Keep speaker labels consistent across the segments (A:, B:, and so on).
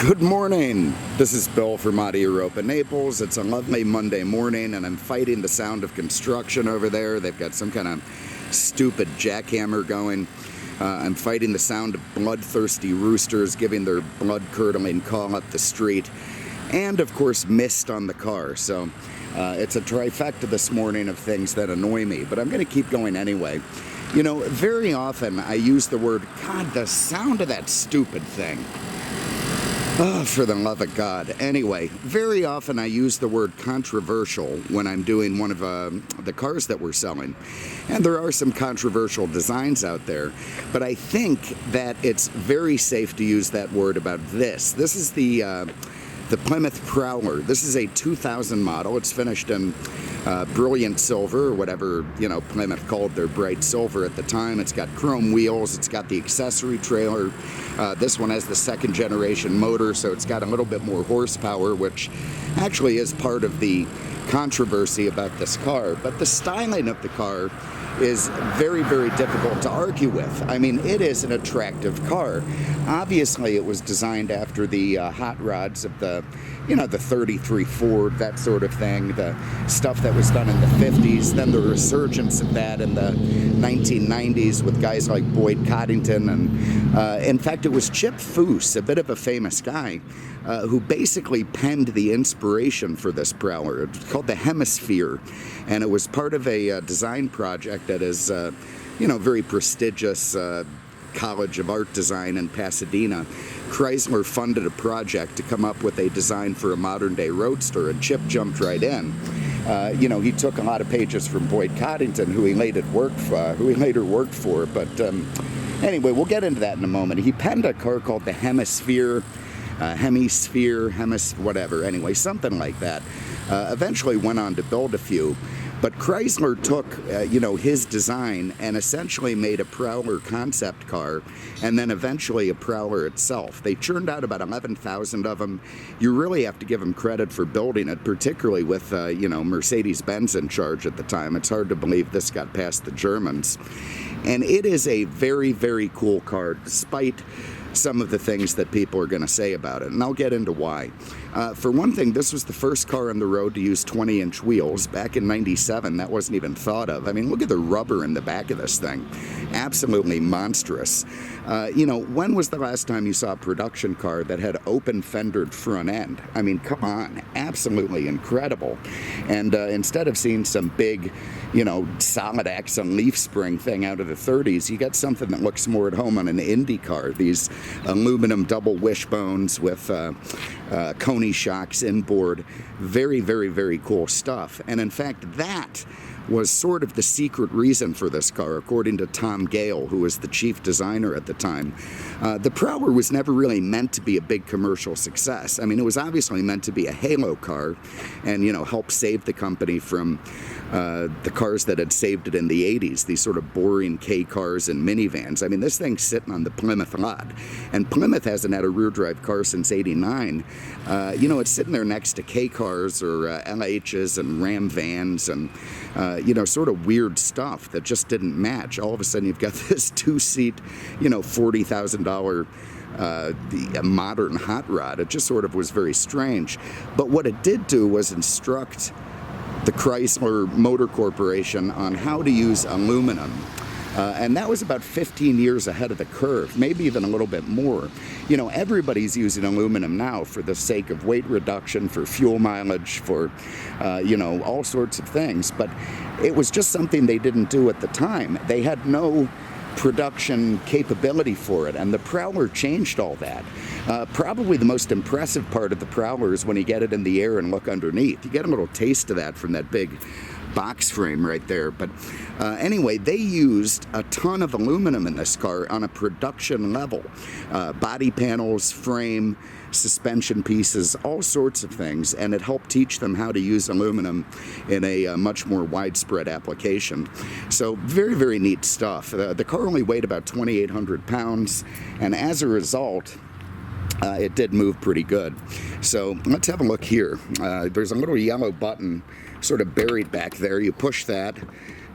A: Good morning. This is Bill from Auto Europa Naples. It's a lovely Monday morning and I'm fighting the sound of construction over there. They've got some kind of stupid jackhammer going. I'm fighting the sound of bloodthirsty roosters giving their blood-curdling call up the street. And of course mist on the car. So it's a trifecta this morning of things that annoy me, but I'm going to keep going anyway. You know, very often I use the word, God, the sound of that stupid thing. Oh, for the love of God. Anyway, very often I use the word controversial when I'm doing one of the cars that we're selling. And there are some controversial designs out there, but I think that it's very safe to use that word about this. This is the Plymouth Prowler. This is a 2000 model. It's finished in brilliant silver, or whatever, you know, Plymouth called their bright silver at the time. It's got chrome wheels. It's got the accessory trailer. This one has the second generation motor, so it's got a little bit more horsepower, which actually is part of the controversy about this car. But the styling of the car is very, very difficult to argue with. I mean, it is an attractive car. Obviously, it was designed after the hot rods of the, you know, the 33 Ford, that sort of thing, the stuff that was done in the 50s, then the resurgence of that in the 1990s with guys like Boyd Coddington, and in fact, it was Chip Foose, a bit of a famous guy, who basically penned the inspiration for this Prowler. It's called the Hemisphere, and it was part of a design project that is, you know, very prestigious College of Art Design in Pasadena. Chrysler funded a project to come up with a design for a modern-day roadster, and Chip jumped right in. You know, he took a lot of pages from Boyd Coddington, who he later worked for. But anyway, we'll get into that in a moment. He penned a car called the Hemisphere, whatever. Anyway, something like that. Eventually went on to build a few. But Chrysler took, you know, his design and essentially made a Prowler concept car, and then eventually a Prowler itself. They churned out about 11,000 of them. You really have to give them credit for building it, particularly with, you know, Mercedes-Benz in charge at the time. It's hard to believe this got past the Germans. And it is a very, very cool car, despite some of the things that people are going to say about it, and I'll get into why. For one thing, this was the first car on the road to use 20-inch wheels. Back in '97, that wasn't even thought of. I mean, look at the rubber in the back of this thing. Absolutely monstrous. You know, when was the last time you saw a production car that had open-fendered front end? I mean, come on, absolutely incredible. And instead of seeing some big, you know, solid axle leaf spring thing out of the 30s, you got something that looks more at home on an Indy car. These aluminum double wishbones with Coney shocks inboard. Very, very, very cool stuff. And in fact, that was sort of the secret reason for this car, according to Tom Gale, who was the chief designer at the time. The Prowler was never really meant to be a big commercial success. I mean, it was obviously meant to be a halo car and, you know, help save the company from the cars that had saved it in the 80s, these sort of boring K cars and minivans. I mean, this thing's sitting on the Plymouth lot, and Plymouth hasn't had a rear-drive car since '89. You know, it's sitting there next to K cars or LHs and Ram vans and you know, sort of weird stuff that just didn't match. All of a sudden, you've got this two-seat, you know, $40,000 modern hot rod. It just sort of was very strange. But what it did do was instruct the Chrysler Motor Corporation on how to use aluminum. And that was about 15 years ahead of the curve, maybe even a little bit more. You know, everybody's using aluminum now for the sake of weight reduction, for fuel mileage, for, you know, all sorts of things. But it was just something they didn't do at the time. They had no production capability for it, and the Prowler changed all that. Probably the most impressive part of the Prowler is when you get it in the air and look underneath. You get a little taste of that from that big box frame right there. But anyway, they used a ton of aluminum in this car on a production level. Body panels, frame, suspension pieces, all sorts of things, and it helped teach them how to use aluminum in a much more widespread application. So very, very neat stuff. The car only weighed about 2,800 pounds, and as a result, it did move pretty good. So let's have a look here. There's a little yellow button sort of buried back there. You push that,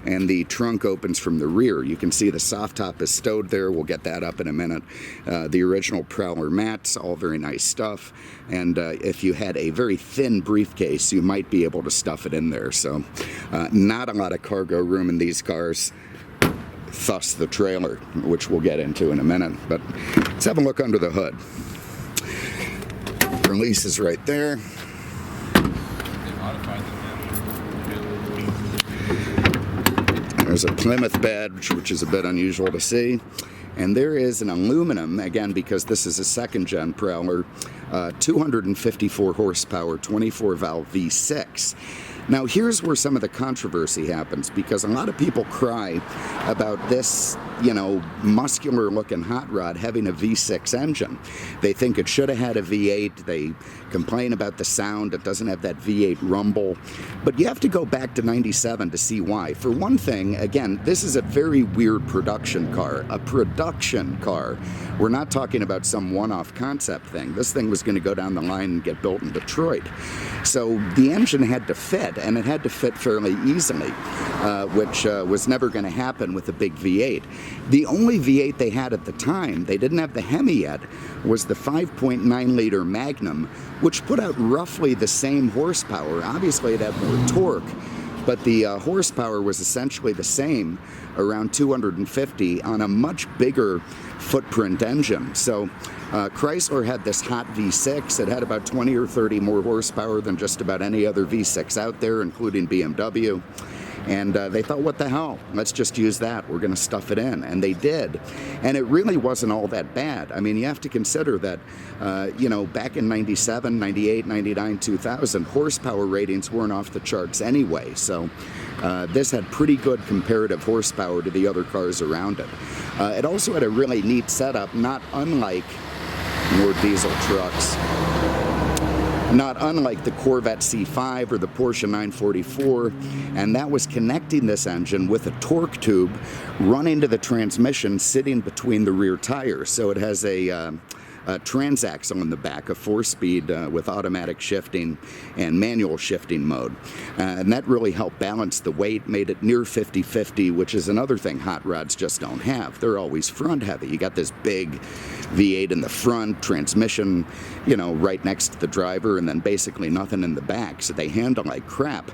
A: and the trunk opens from the rear. You can see the soft top is stowed there. We'll get that up in a minute. The original Prowler mats, all very nice stuff. And if you had a very thin briefcase, you might be able to stuff it in there. So not a lot of cargo room in these cars, thus the trailer, which we'll get into in a minute. But let's have a look under the hood. Release is right there. There's a Plymouth badge, which is a bit unusual to see. And there is an aluminum, again, because this is a second-gen Prowler, 254 horsepower, 24-valve V6. Now, here's where some of the controversy happens, because a lot of people cry about this, you know, muscular-looking hot rod having a V6 engine. They think it should have had a V8. They complain about the sound. It doesn't have that V8 rumble. But you have to go back to '97 to see why. For one thing, again, this is a very weird production car. A production car. We're not talking about some one-off concept thing. This thing was going to go down the line and get built in Detroit. So the engine had to fit, and it had to fit fairly easily, which was never going to happen with a big V8. The only V8 they had at the time, they didn't have the Hemi yet, was the 5.9-liter Magnum, which put out roughly the same horsepower. Obviously, it had more torque, but the horsepower was essentially the same, around 250, on a much bigger footprint engine. So Chrysler had this hot V6. It had about 20 or 30 more horsepower than just about any other V6 out there, including BMW. And they thought, what the hell? Let's just use that. We're going to stuff it in. And they did. And it really wasn't all that bad. I mean, you have to consider that, you know, back in 97, 98, 99, 2000, horsepower ratings weren't off the charts anyway. So this had pretty good comparative horsepower to the other cars around it. It also had a really neat setup, not unlike more diesel trucks. Not unlike the Corvette C5 or the Porsche 944, and that was connecting this engine with a torque tube running to the transmission sitting between the rear tires. So it has a transaxle in the back, a 4-speed with automatic shifting and manual shifting mode. And that really helped balance the weight, made it near 50-50, which is another thing hot rods just don't have. They're always front heavy. You got this big V8 in the front, transmission, you know, right next to the driver, and then basically nothing in the back, so they handle like crap.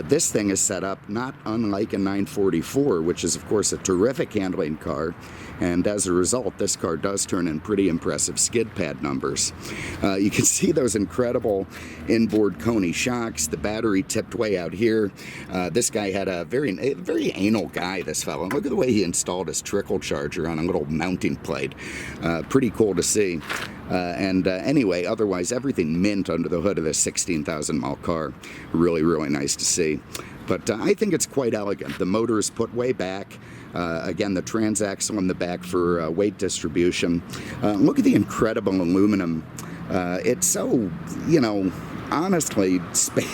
A: This thing is set up not unlike a 944, which is, of course, a terrific handling car, and as a result, this car does turn in pretty impressive skid pad numbers. You can see those incredible inboard Coney shocks, the battery tipped way out here. This guy had a very anal guy, this fellow. Look at the way he installed his trickle charger on a little mounting plate. Pretty cool to see. Anyway, otherwise, everything mint under the hood of this 16,000 mile car. Really, really nice to see. But I think it's quite elegant. The motor is put way back. Again, the transaxle in the back for weight distribution. Look at the incredible aluminum. It's so, you know, honestly,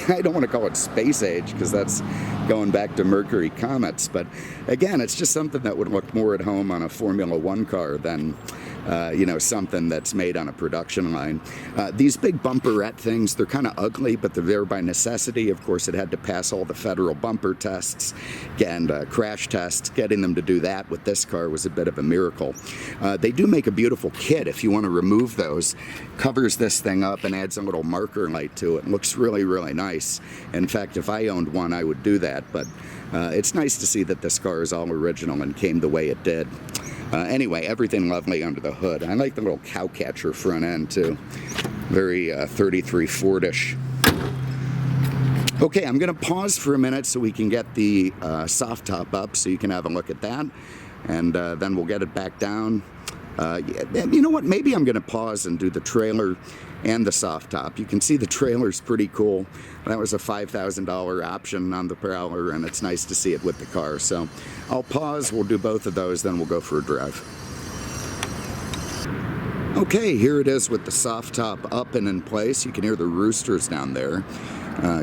A: I don't want to call it space age because that's going back to Mercury comets. But again, it's just something that would look more at home on a Formula One car than you know, something that's made on a production line. These big bumperette things, they're kind of ugly, but they're there by necessity. Of course, it had to pass all the federal bumper tests and crash tests. Getting them to do that with this car was a bit of a miracle. They do make a beautiful kit if you want to remove those. Covers this thing up and adds a little marker light to it. It looks really, really nice. In fact, if I owned one, I would do that. But it's nice to see that this car is all original and came the way it did. Anyway, everything lovely under the hood. I like the little cow catcher front end too. Very 33 Fordish. Okay, I'm going to pause for a minute so we can get the soft top up so you can have a look at that. And then we'll get it back down. You know what? Maybe I'm going to pause and do the trailer and the soft top. You can see the trailer's pretty cool. That was a $5,000 option on the Prowler, and it's nice to see it with the car. So I'll pause, we'll do both of those, then we'll go for a drive. Okay, here it is with the soft top up and in place. You can hear the roosters down there.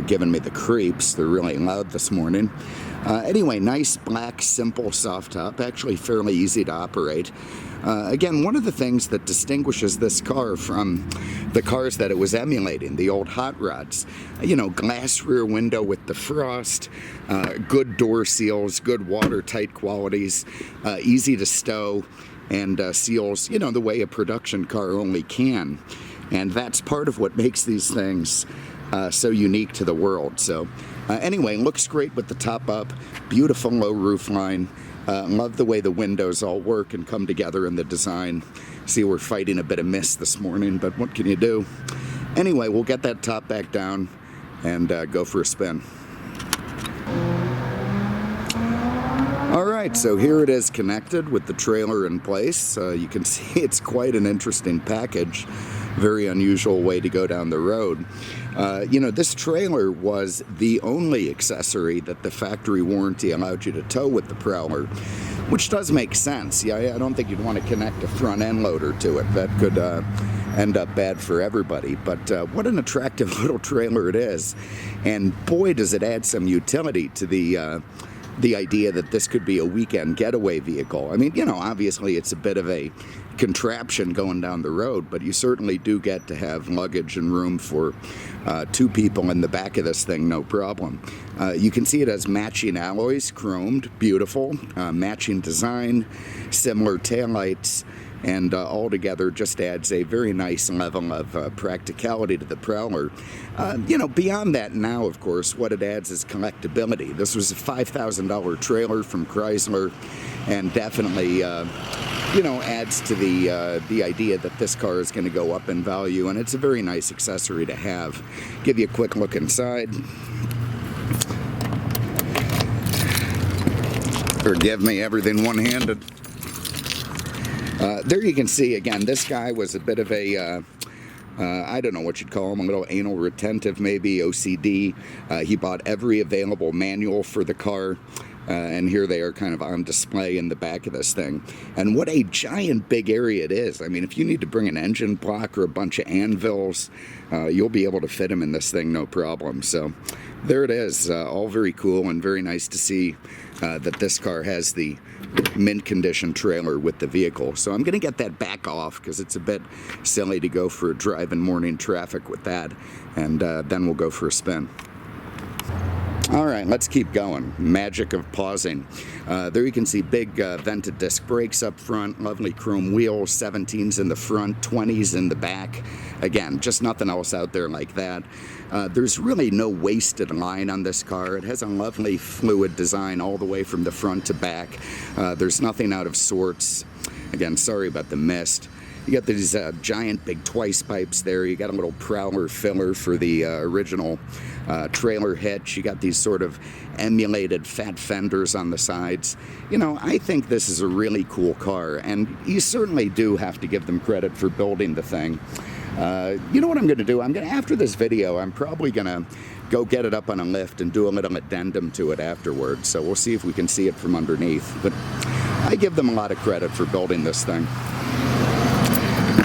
A: giving me the creeps. They're really loud this morning. Anyway, nice black, simple soft top, actually fairly easy to operate. Again, one of the things that distinguishes this car from the cars that it was emulating, the old hot rods, you know, glass rear window with the frost, good door seals, good watertight qualities, easy to stow, and seals, you know, the way a production car only can. And that's part of what makes these things so unique to the world. So anyway, looks great with the top up, beautiful low roof line. Love the way the windows all work and come together in the design. See, we're fighting a bit of mist this morning, but what can you do? Anyway, we'll get that top back down and go for a spin. All right, so here it is connected with the trailer in place. You can see it's quite an interesting package. Very unusual way to go down the road. You know, this trailer was the only accessory that the factory warranty allowed you to tow with the Prowler, which does make sense. Yeah, I don't think you'd want to connect a front end loader to it. That could end up bad for everybody. But what an attractive little trailer it is. And boy, does it add some utility to the idea that this could be a weekend getaway vehicle. I mean, you know, obviously it's a bit of a contraption going down the road, but you certainly do get to have luggage and room for 2 people in the back of this thing, no problem. You can see it has matching alloys, chromed, beautiful, matching design, similar taillights, and altogether just adds a very nice level of practicality to the Prowler. You know, beyond that now, of course, what it adds is collectability. This was a $5,000 trailer from Chrysler, and definitely, you know, adds to the idea that this car is going to go up in value, and it's a very nice accessory to have. Give you a quick look inside. Forgive me, everything one-handed. There you can see, again, this guy was a bit of a, I don't know what you'd call him, a little anal retentive maybe, OCD. He bought every available manual for the car, and here they are kind of on display in the back of this thing. And what a giant big area it is. I mean, if you need to bring an engine block or a bunch of anvils, you'll be able to fit them in this thing, no problem. So there it is, all very cool and very nice to see that this car has the mint condition trailer with the vehicle. So I'm going to get that back off because it's a bit silly to go for a drive in morning traffic with that, and then we'll go for a spin. All right, let's keep going. Magic of pausing. There you can see big vented disc brakes up front, lovely chrome wheels, 17s in the front, 20s in the back. Again, just nothing else out there like that. There's really no wasted line on this car. It has a lovely fluid design all the way from the front to back. There's nothing out of sorts. Again, sorry about the mist. You got these giant big twice pipes there. You got a little Prowler filler for the original trailer hitch. You got these sort of emulated fat fenders on the sides. You know, I think this is a really cool car, and you certainly do have to give them credit for building the thing. You know what I'm going to do? After this video, I'm probably going to go get it up on a lift and do a little addendum to it afterwards. So we'll see if we can see it from underneath. But I give them a lot of credit for building this thing.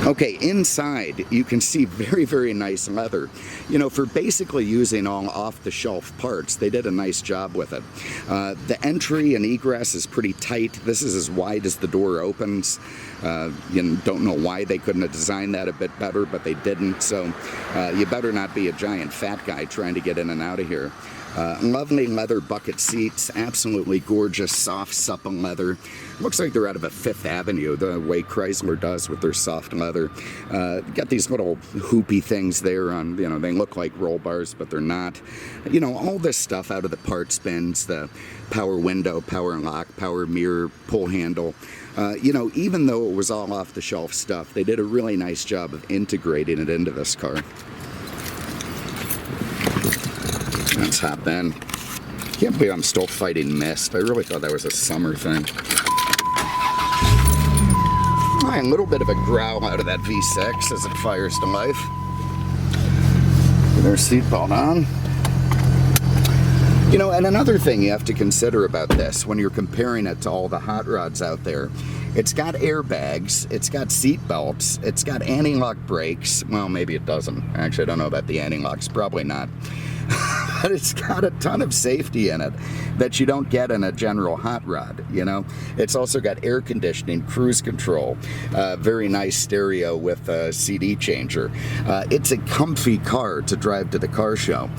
A: Okay, inside you can see very, very nice leather. You know, for basically using all off-the-shelf parts, they did a nice job with it. The entry and egress is pretty tight. This is as wide as the door opens. You don't know why they couldn't have designed that a bit better, but they didn't. So you better not be a giant fat guy trying to get in and out of here. Lovely leather bucket seats, absolutely gorgeous, soft, supple leather. Looks like they're out of a Fifth Avenue, the way Chrysler does with their soft leather. Got these little hoopy things there on, you know, they look like roll bars, but they're not. You know, all this stuff out of the parts bins, the power window, power lock, power mirror, pull handle. You know, even though it was all off-the-shelf stuff, they did a really nice job of integrating it into this car. Let's hop in. Can't believe I'm still fighting mist. I really thought that was a summer thing. A little bit of a growl out of that V6 as it fires to life. Get our seatbelt on. You know, and another thing you have to consider about this when you're comparing it to all the hot rods out there, it's got airbags, it's got seat belts, it's got anti-lock brakes. Well, maybe it doesn't. Actually, I don't know about the anti-locks. Probably not. but it's got a ton of safety in it that you don't get in a general hot rod, you know. It's also got air conditioning, cruise control, very nice stereo with a CD changer. It's a comfy car to drive to the car show.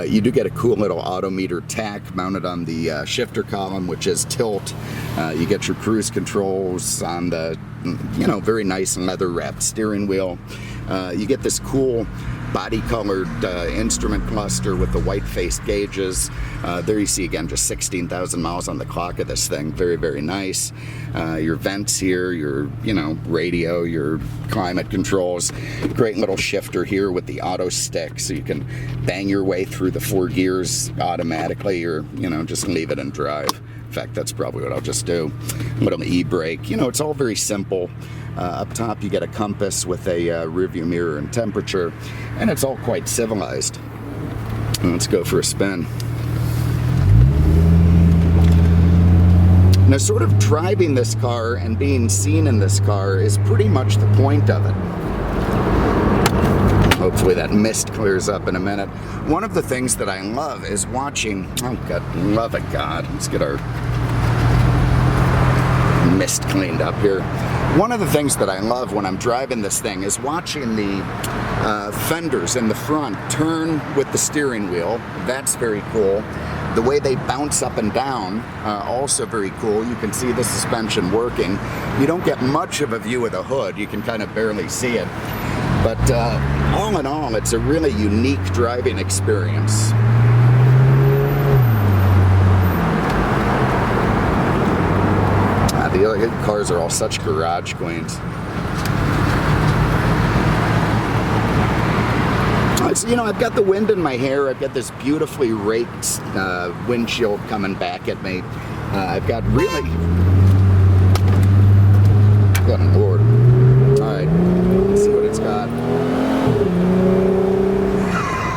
A: You do get a cool little odometer tack mounted on the shifter column, which is tilt. You get your cruise controls on the, you know, very nice leather wrapped steering wheel. You get this cool body colored instrument cluster with the white faced gauges. There you see again just 16,000 miles on the clock of this thing. Very, very nice. Your vents here, your, you know, radio, your climate controls. Great little shifter here with the auto stick, so you can bang your way through the 4 gears automatically, or, you know, just leave it and drive. In fact, that's probably what I'll just do. Little e-brake. You know, it's all very simple. Up top you get a compass with a rearview mirror and temperature, and it's all quite civilized. Let's go for a spin. Now, sort of driving this car and being seen in this car is pretty much the point of it. Hopefully that mist clears up in a minute. One of the things that I love is watching, oh God, love it, God. Let's get our mist cleaned up here. One of the things that I love when I'm driving this thing is watching the fenders in the front turn with the steering wheel. That's very cool. The way they bounce up and down, also very cool. You can see the suspension working. You don't get much of a view of the hood. You can kind of barely see it. But all in all, it's a really unique driving experience. The other cars are all such garage queens. So, you know, I've got the wind in my hair. I've got this beautifully raked windshield coming back at me. I've got really... Good Lord. All right, let's see what it's got.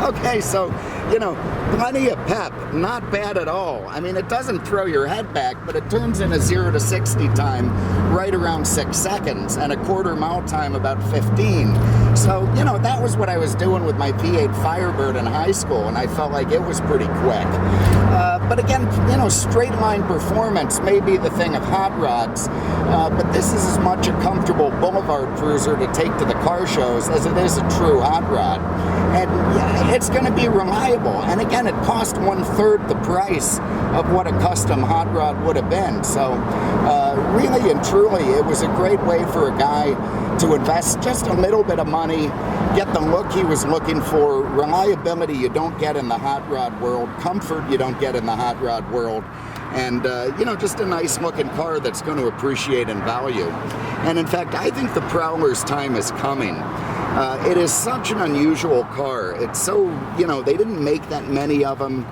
A: Okay, so, you know, plenty of pep, not bad at all. I mean, it doesn't throw your head back, but it turns in a 0 to 60 time right around 6 seconds, and a quarter mile time about 15. So, you know, that was what I was doing with my V8 Firebird in high school, and I felt like it was pretty quick. But again, you know, straight line performance may be the thing of hot rods, but this is as much a comfortable boulevard cruiser to take to the car shows as it is a true hot rod. And yeah, it's going to be reliable. And again, it cost 1/3 the price of what a custom hot rod would have been. So really and truly, it was a great way for a guy to invest just a little bit of money, get the look he was looking for, reliability you don't get in the hot rod world, comfort you don't get in the hot rod world, and you know, just a nice looking car that's going to appreciate in value. And in fact, I think the Prowler's time is coming. It is such an unusual car. It's so, you know, they didn't make that many of them.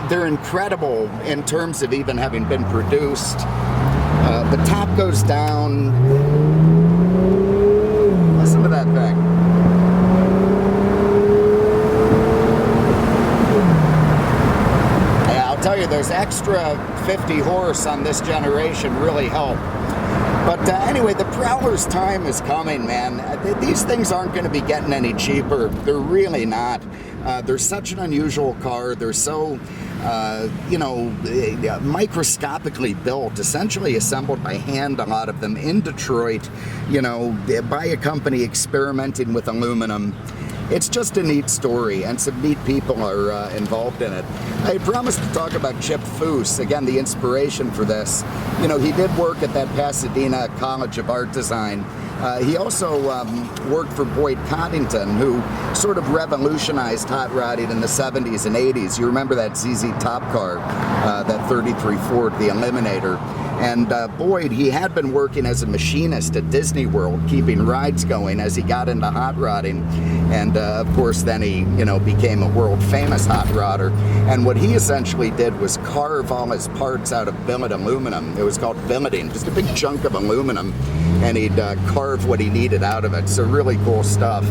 A: They're incredible in terms of even having been produced. The top goes down. Listen to that thing. Yeah, I'll tell you, those extra 50 horse on this generation really help. But anyway, the Prowler's time is coming, man. These things aren't going to be getting any cheaper. They're really not. They're such an unusual car. They're so, you know, microscopically built, essentially assembled by hand, a lot of them in Detroit, you know, by a company experimenting with aluminum. It's just a neat story, and some neat people are involved in it. I promised to talk about Chip Foose, again, the inspiration for this. You know, he did work at that Pasadena College of Art Design. He also worked for Boyd Coddington, who sort of revolutionized hot rodding in the 70s and 80s. You remember that ZZ Top car, that 33 Ford, the Eliminator. And Boyd, he had been working as a machinist at Disney World, keeping rides going as he got into hot rodding. And of course, then he, you know, became a world famous hot rodder. And what he essentially did was carve all his parts out of billet aluminum. It was called billeting, just a big chunk of aluminum. And he'd carve what he needed out of it. So really cool stuff.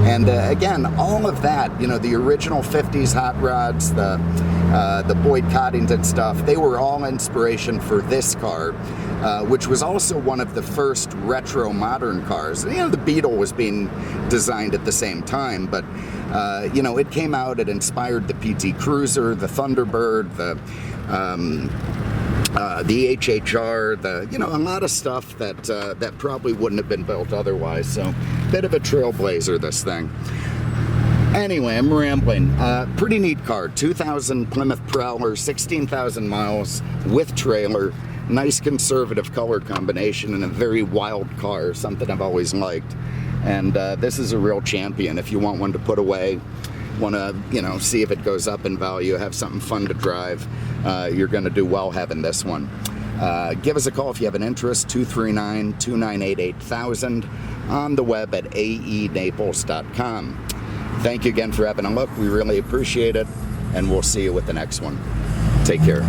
A: And again, all of that, you know, the original 50s hot rods, the the Boyd Coddington stuff, they were all inspiration for this car, which was also one of the first retro modern cars. You know, the Beetle was being designed at the same time, but you know, it came out, it inspired the PT Cruiser, the Thunderbird, the HHR, you know, a lot of stuff that that probably wouldn't have been built otherwise. So, bit of a trailblazer, this thing. Anyway, I'm rambling. Pretty neat car. 2000 Plymouth Prowler, 16,000 miles with trailer. Nice conservative color combination and a very wild car, something I've always liked. And this is a real champion. If you want one to put away, want to, you know, see if it goes up in value, have something fun to drive, you're going to do well having this one. Give us a call if you have an interest, 239-298-8000, on the web at aenaples.com. Thank you again for having a look. We really appreciate it, and we'll see you with the next one. Take care.